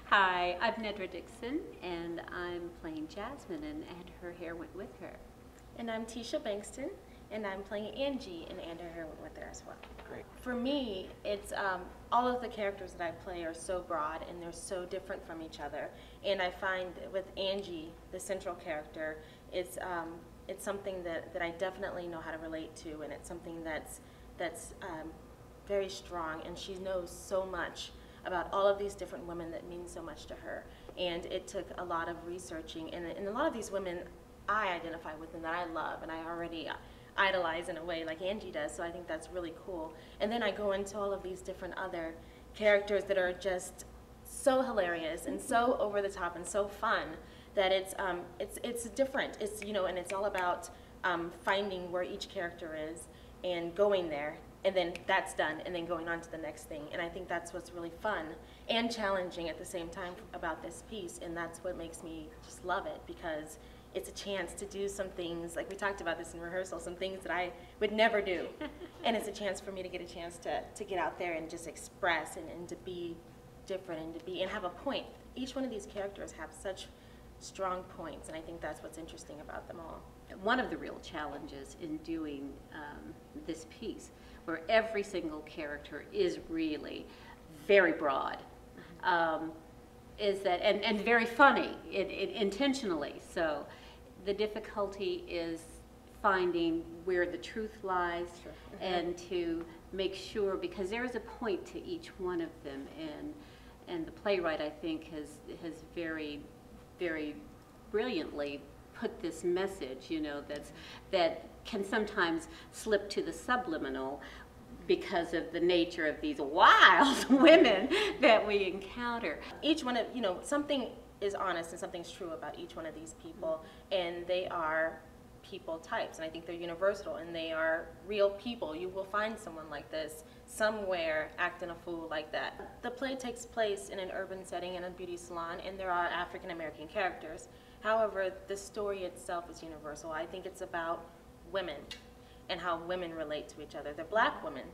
Hi, I'm Nedra Dixon, and I'm playing Jasmine, and Her Hair Went With Her. And I'm Tisha Bankston, and I'm playing Angie, and Her Hair Went With Her as well. Great. For me, it's all of the characters that I play are so broad and they're so different from each other. And I find with Angie, the central character, it's something that I definitely know how to relate to, and it's something that's very strong, and she knows so much about all of these different women that mean so much to her. And it took a lot of researching, and a lot of these women I identify with and that I love, and I already idolize in a way like Angie does, so I think that's really cool. And then I go into all of these different other characters that are just so hilarious and so over the top and so fun that it's different. It's, you know, and it's all about finding where each character is and going there, and then that's done, and then going on to the next thing. And I think that's what's really fun and challenging at the same time about this piece, and that's what makes me just love it, because it's a chance to do some things, like we talked about this in rehearsal, some things that I would never do. And it's a chance for me to get a chance to get out there and just express and to be different and have a point. Each one of these characters have such strong points, and I think that's what's interesting about them all. One of the real challenges in doing this piece, where every single character is really very broad, is that, and very funny, intentionally so. The difficulty is finding where the truth lies, Sure. and to make sure, because there is a point to each one of them, and the playwright, I think, has very, very brilliantly put this message, you know, that can sometimes slip to the subliminal because of the nature of these wild women that we encounter. Each one of, you know, something is honest and something's true about each one of these people, and they are people types, and I think they're universal, and they are real people. You will find someone like this somewhere acting a fool like that. The play takes place in an urban setting in a beauty salon, and there are African American characters. However, the story itself is universal. I think it's about women and how women relate to each other. They're black women,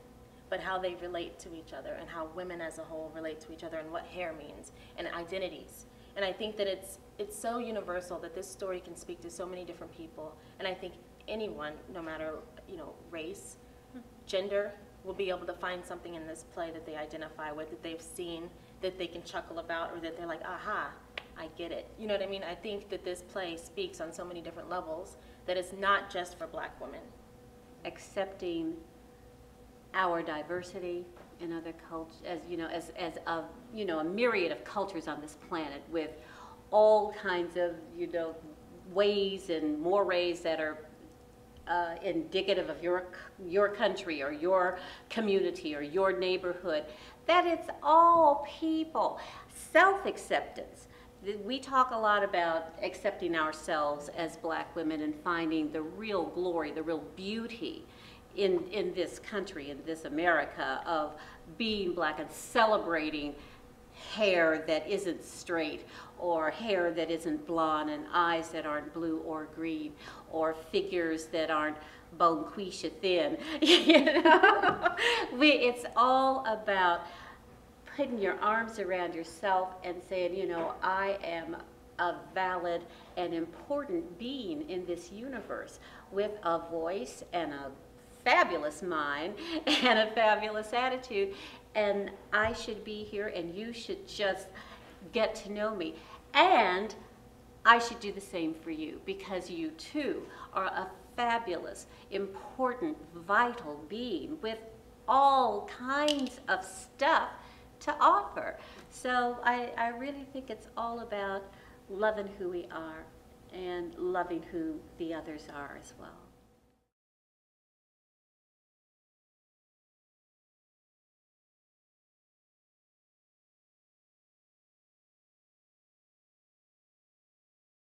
but how they relate to each other, and how women as a whole relate to each other, and what hair means, and identities. And I think that it's so universal that this story can speak to so many different people. And I think anyone, no matter, you know, race, gender, will be able to find something in this play that they identify with, that they've seen, that they can chuckle about, or that they're like, aha, I get it. You know what I mean? I think that this play speaks on so many different levels that it's not just for black women. Accepting our diversity in other cultures, as you know, as a, you know, a myriad of cultures on this planet, with all kinds of, you know, ways and mores that are indicative of your country or your community or your neighborhood, that it's all people. Self-acceptance. We talk a lot about accepting ourselves as black women and finding the real glory, the real beauty in this country, in this America, of being black and celebrating hair that isn't straight, or hair that isn't blonde, and eyes that aren't blue or green, or figures that aren't bonquisha thin. You know? It's all about putting your arms around yourself and saying, you know, I am a valid and important being in this universe with a voice and a fabulous mind and a fabulous attitude, and I should be here, and you should just get to know me, and I should do the same for you, because you too are a fabulous, important, vital being with all kinds of stuff to offer. So I really think it's all about loving who we are and loving who the others are as well.